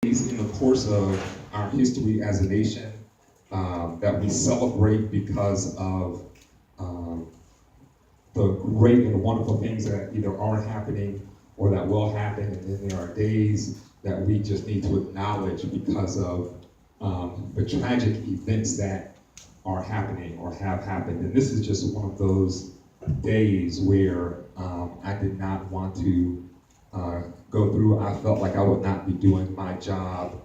In the course of our history as a nation that we celebrate because of um, the great and wonderful things that either are happening or that will happen. And then there are days that we just need to acknowledge because of the tragic events that are happening or have happened. And this is just one of those days where I did not want to go through. I felt like I would not be doing my job,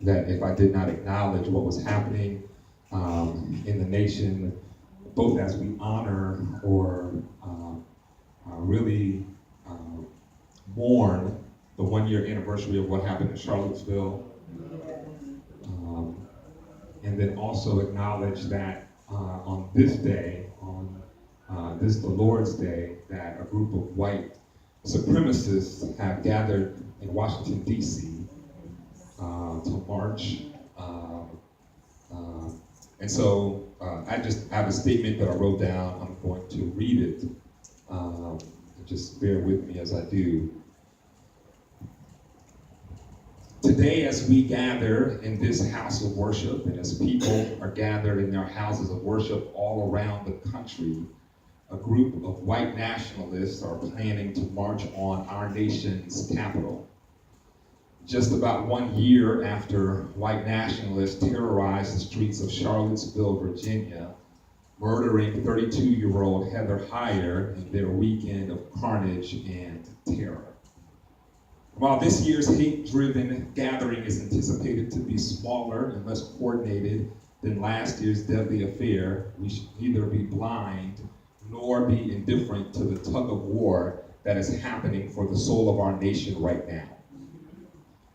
that if I did not acknowledge what was happening in the nation, both as we honor or really um, mourn the 1 year anniversary of what happened in Charlottesville, um, and then also acknowledge that on this day, on this the Lord's Day, that a group of white supremacists have gathered in Washington, D.C. To march. Uh, and so I have a statement that I wrote down. I'm going to read it. Just bear with me as I do. Today, as we gather in this house of worship, and as people are gathered in their houses of worship all around the country, a group of white nationalists are planning to march on our nation's capital. Just about 1 year after white nationalists terrorized the streets of Charlottesville, Virginia, murdering 32-year-old Heather Heyer in their weekend of carnage and terror. While this year's hate-driven gathering is anticipated to be smaller and less coordinated than last year's deadly affair, we should neither be blind nor be indifferent to the tug of war that is happening for the soul of our nation right now.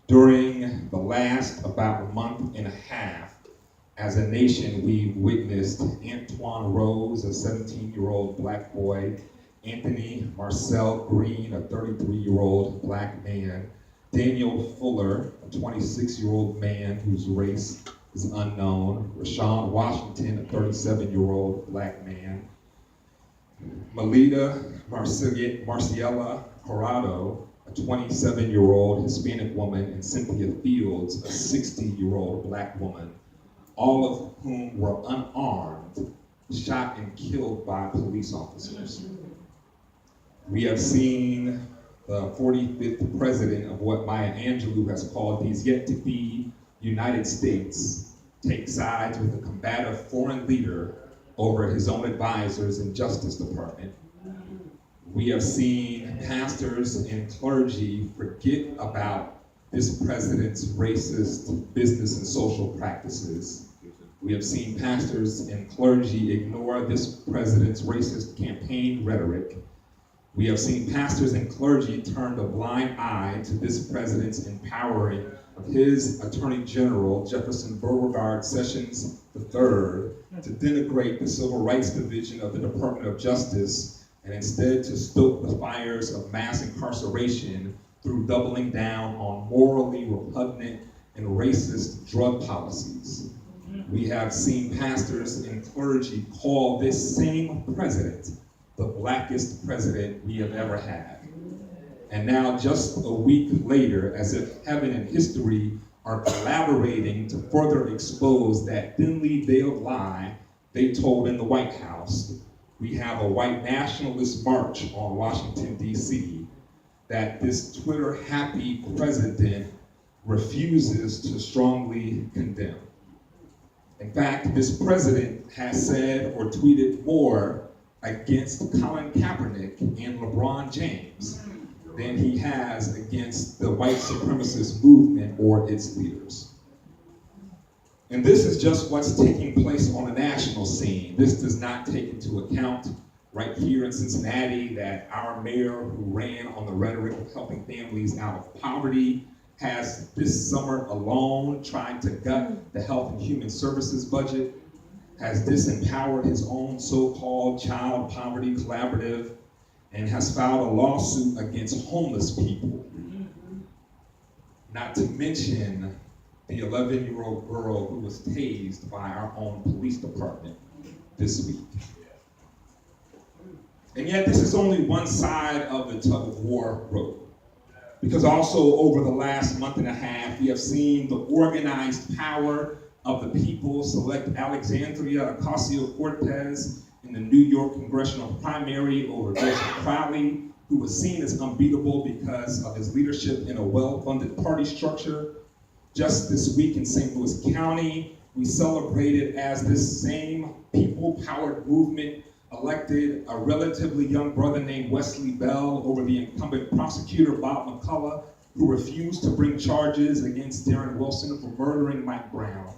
During the last about month and a half, as a nation, we witnessed Antoine Rose, a 17-year-old black boy, Anthony Marcel Green, a 33-year-old black man, Daniel Fuller, a 26-year-old man whose race is unknown, Rashawn Washington, a 37-year-old black man, Melita Marciela Corrado, a 27-year-old Hispanic woman, and Cynthia Fields, a 60-year-old black woman, all of whom were unarmed, shot and killed by police officers. We have seen the 45th president of what Maya Angelou has called these yet-to-be United States take sides with a combative foreign leader over his own advisors in Justice Department. We have seen pastors and clergy forget about this president's racist business and social practices. We have seen pastors and clergy ignore this president's racist campaign rhetoric. We have seen pastors and clergy turn a blind eye to this president's empowering of his Attorney General, Jefferson Beauregard Sessions III, to denigrate the Civil Rights Division of the Department of Justice and instead to stoke the fires of mass incarceration through doubling down on morally repugnant and racist drug policies. We have seen pastors and clergy call this same president the blackest president we have ever had. And now, just a week later, as if heaven and history are collaborating to further expose that thinly veiled lie they told in the White House, we have a white nationalist march on Washington, D.C., that this Twitter-happy president refuses to strongly condemn. In fact, this president has said or tweeted more against Colin Kaepernick and LeBron James than he has against the white supremacist movement or its leaders. And this is just what's taking place on a national scene. This does not take into account right here in Cincinnati that our mayor, who ran on the rhetoric of helping families out of poverty, has this summer alone tried to gut the Health and Human Services budget, has disempowered his own so-called Child Poverty Collaborative, and has filed a lawsuit against homeless people. Not to mention the 11-year-old girl who was tased by our own police department this week. And yet this is only one side of the tug of war road. Because also over the last month and a half, we have seen the organized power of the people select Alexandria Ocasio-Cortez in the New York congressional primary over Joseph Crowley, who was seen as unbeatable because of his leadership in a well-funded party structure. Just this week in St. Louis County, we celebrated as this same people-powered movement elected a relatively young brother named Wesley Bell over the incumbent prosecutor, Bob McCullough, who refused to bring charges against Darren Wilson for murdering Mike Brown.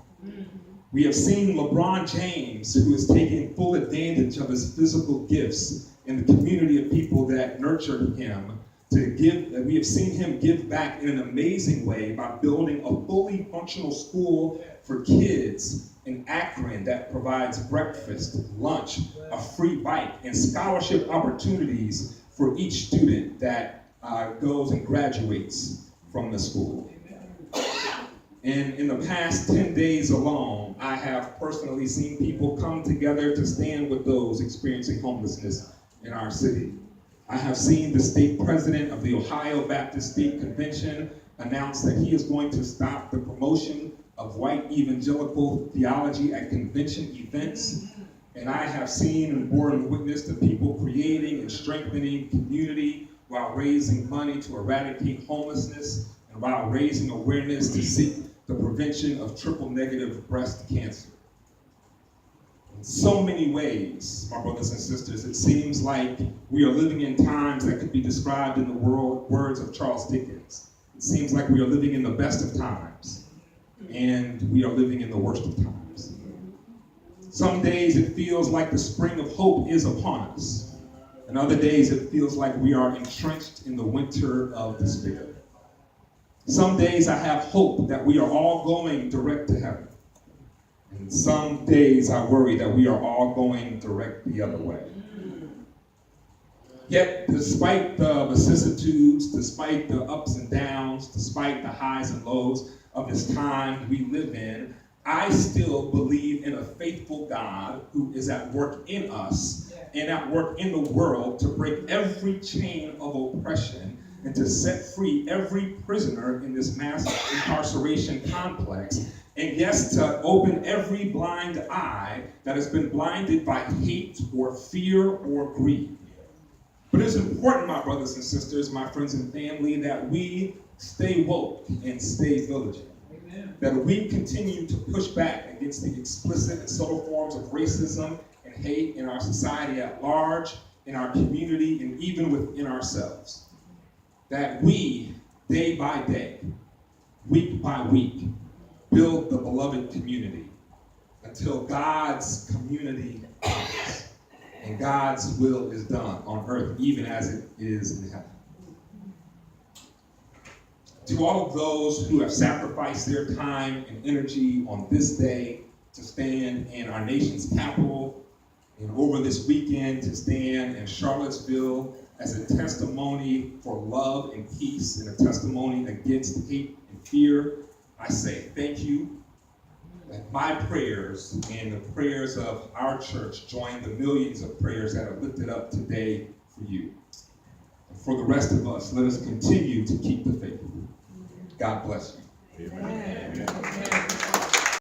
We have seen LeBron James, who is taking full advantage of his physical gifts in the community of people that nurtured him to give. We have seen him give back in an amazing way by building a fully functional school for kids in Akron that provides breakfast, lunch, a free bike, and scholarship opportunities for each student that goes and graduates from the school. And in the past 10 days alone, I have personally seen people come together to stand with those experiencing homelessness in our city. I have seen the state president of the Ohio Baptist State Convention announce that he is going to stop the promotion of white evangelical theology at convention events. And I have seen and borne witness to people creating and strengthening community while raising money to eradicate homelessness and while raising awareness to seek the prevention of triple-negative breast cancer. In so many ways, my brothers and sisters, it seems like we are living in times that could be described in the words of Charles Dickens. It seems like we are living in the best of times, and we are living in the worst of times. Some days it feels like the spring of hope is upon us, and other days it feels like we are entrenched in the winter of despair. Some days I have hope that we are all going direct to heaven. And some days I worry that we are all going direct the other way. Yet, despite the vicissitudes, despite the ups and downs, despite the highs and lows of this time we live in, I still believe in a faithful God who is at work in us and at work in the world to break every chain of oppression and to set free every prisoner in this mass incarceration complex, and yes, to open every blind eye that has been blinded by hate or fear or greed. But it's important, my brothers and sisters, my friends and family, that we stay woke and stay vigilant. Amen. That we continue to push back against the explicit and subtle forms of racism and hate in our society at large, in our community, and even within ourselves. That we, day by day, week by week, build the beloved community until God's community comes and God's will is done on earth, even as it is in heaven. To all of those who have sacrificed their time and energy on this day to stand in our nation's capital, and over this weekend to stand in Charlottesville as a testimony for love and peace and a testimony against hate and fear, I say thank you. That my prayers and the prayers of our church join the millions of prayers that are lifted up today for you. And for the rest of us, let us continue to keep the faith. God bless you. Amen. Amen.